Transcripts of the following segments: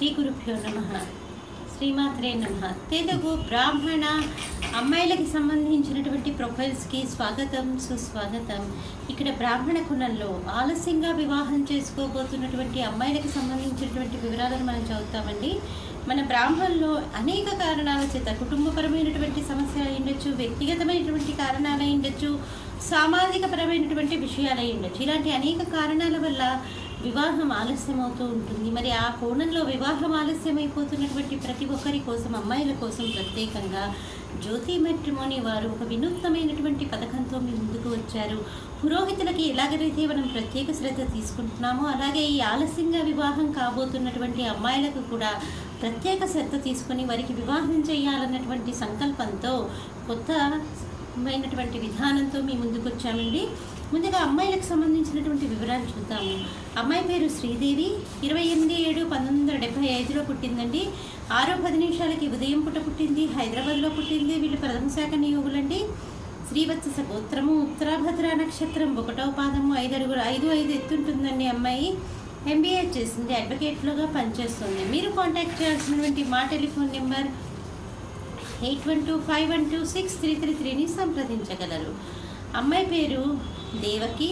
శ్రీ గురుభ్యో నమః. శ్రీమాత్రే నమః. తెలుగు బ్రాహ్మణ అమ్మాయిలకి సంబంధించినటువంటి ప్రొఫైల్స్కి స్వాగతం, సుస్వాగతం. ఇక్కడ బ్రాహ్మణ కులంలో ఆలస్యంగా వివాహం చేసుకోబోతున్నటువంటి అమ్మాయిలకి సంబంధించినటువంటి వివరాలను మనం చదువుతామండి. మన బ్రాహ్మణంలో అనేక కారణాల చేత కుటుంబపరమైనటువంటి సమస్యలు అయి ఉండొచ్చు, వ్యక్తిగతమైనటువంటి కారణాలు అయి ఉండొచ్చు, సామాజిక పరమైనటువంటి విషయాలు అయి ఉండొచ్చు. ఇలాంటి అనేక కారణాల వల్ల వివాహం ఆలస్యం అవుతూ ఉంటుంది. మరి ఆ కోణంలో వివాహం ఆలస్యం అయిపోతున్నటువంటి ప్రతి ఒక్కరి కోసం, అమ్మాయిల కోసం ప్రత్యేకంగా జ్యోతి మ్యాట్రిమోనీ వారు ఒక వినూత్నమైనటువంటి పథకంతో మీ ముందుకు వచ్చారు. పురోహితులకి ఎలాగైతే మనం ప్రత్యేక శ్రద్ధ తీసుకుంటున్నామో, అలాగే ఈ ఆలస్యంగా వివాహం కాబోతున్నటువంటి అమ్మాయిలకు కూడా ప్రత్యేక శ్రద్ధ తీసుకొని వారికి వివాహం చేయాలన్నటువంటి సంకల్పంతో కొత్తమైనటువంటి విధానంతో మీ ముందుకు వచ్చామండి. ముందుగా అమ్మాయిలకు సంబంధించినటువంటి వివరాలు చూద్దాము. అమ్మాయి పేరు శ్రీదేవి, 28/7/1975లో పుట్టిందండి. 6:10 ఉదయం పూట పుట్టింది, హైదరాబాద్లో పుట్టింది. వీళ్ళు ప్రథమ శాఖ నియోగులండి. శ్రీవత్స గోత్రము, ఉత్తరాభద్ర నక్షత్రం, 1వ పాదము, 5 అడుగులు 5 ఎత్తుంటుందండి. అమ్మాయి MBA చేసింది, అడ్వకేట్లుగా పనిచేస్తుంది. మీరు కాంటాక్ట్ చేయాల్సినటువంటి మా టెలిఫోన్ నెంబర్ 8125126333ని సంప్రదించగలరు. అమ్మాయి పేరు దేవకి,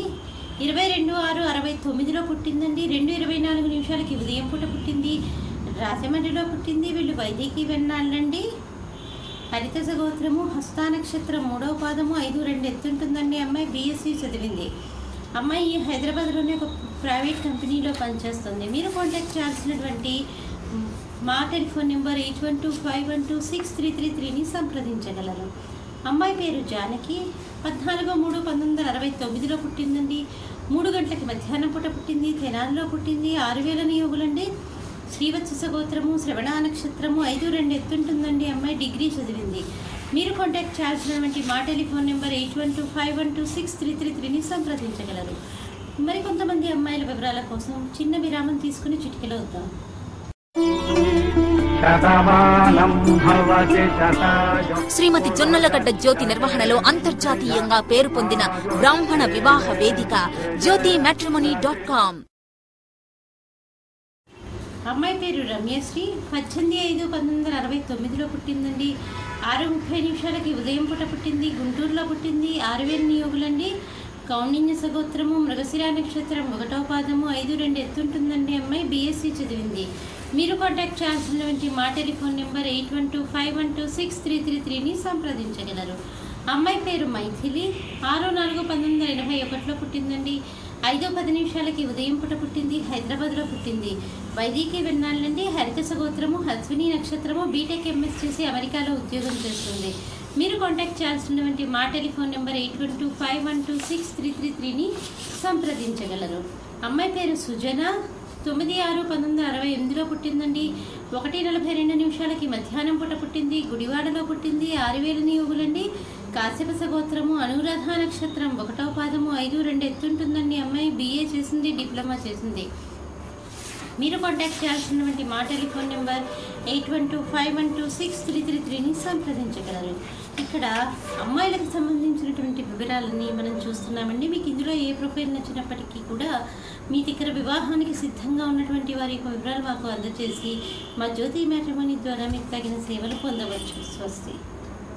22/6/69లో పుట్టిందండి. 2:24 ఉదయం పూట పుట్టింది, రాజమండ్రిలో పుట్టింది. వీళ్ళు వైదికి వెన్నాళ్ళండి. హరితస గోత్రము, హస్తా నక్షత్రం, 3వ పాదము, 5 ఎత్తుంటుందండి. అమ్మాయి BSc చదివింది. అమ్మాయి హైదరాబాద్లోనే ఒక ప్రైవేట్ కంపెనీలో పనిచేస్తుంది. మీరు కాంటాక్ట్ చేయాల్సినటువంటి మా టెలిఫోన్ నెంబర్ 8125126333ని సంప్రదించగలరు. అమ్మాయి పేరు జానకి, 14/3/1969లో పుట్టిందండి. 3 గంటలకి మధ్యాహ్నం పూట పుట్టింది, తెనాలిలో పుట్టింది. 6000 నియోగులండి. శ్రీవత్స గోత్రము, శ్రవణ నక్షత్రము, 5 ఎత్తుంటుందండి. అమ్మాయి డిగ్రీ చదివింది. మీరు కాంటాక్ట్ చేయాల్సినటువంటి మా టెలిఫోన్ నెంబర్ 8125126333ని సంప్రదించగలరు. మరికొంతమంది అమ్మాయిల వివరాల కోసం చిన్న విరామం తీసుకుని చిటికెలో వద్దాం. శ్రీమతి జొన్నలగడ్డ జ్యోతి నిర్వహణలో అంతర్జాతీయంగా పేరు పొందిన బ్రాహ్మణ వివాహ వేదిక జ్యోతి మ్యాట్రిమోనీ.com. అమ్మాయి పేరు రమ్యశ్రీ, 18/5/1969లో పుట్టిందండి. 6:30 ఉదయం పూట పుట్టింది, గుంటూరులో పుట్టింది. 6000 నియోగులండి. కౌండిన్య సగోత్రము, మృగశిర నక్షత్రం, 1వ పాదము, 5 ఎత్తుంటుందండి. అమ్మాయి BSc చదివింది. మీరు కాంటాక్ట్ చేయాల్సినటువంటి మా టెలిఫోన్ నెంబర్ 8125126333ని సంప్రదించగలరు. అమ్మాయి పేరు మైథిలి, 6/4/1981లో పుట్టిందండి. 5:10 ఉదయం పూట పుట్టింది, హైదరాబాద్లో పుట్టింది. వైదికి వెన్నాళ్ళండి. హరితస గోత్రము, అశ్విని నక్షత్రము, బీటెక్ MS చేసి అమెరికాలో ఉద్యోగం చేస్తుంది. మీరు కాంటాక్ట్ చేయాల్సినటువంటి మా టెలిఫోన్ నెంబర్ 8125126333ని సంప్రదించగలరు. అమ్మాయి పేరు సుజన, 9/6/1968లో పుట్టిందండి. 1:42 మధ్యాహ్నం పూట పుట్టింది, గుడివాడలో పుట్టింది. 6000 నియోగులండి. కాశ్యపస గోత్రము, అనురాధ నక్షత్రం, 1వ పాదము, 5 ఎత్తుంటుందండి. అమ్మాయి BA చేసింది, డిప్లొమా చేసింది. మీరు కాంటాక్ట్ చేయాల్సినటువంటి మా టెలిఫోన్ నెంబర్ 8125126333ని సంప్రదించగలరు. ఇక్కడ అమ్మాయిలకు సంబంధించినటువంటి వివరాలని మనం చూస్తున్నామండి. మీకు ఇందులో ఏ ప్రొఫైల్ నచ్చినప్పటికీ కూడా మీ దగ్గర వివాహానికి సిద్ధంగా ఉన్నటువంటి వారి యొక్క వివరాలు మాకు అందజేసి మా జ్యోతి మ్యాట్రిమోనీ ద్వారా మీకు తగిన సేవలు పొందవచ్చు. స్వస్తి.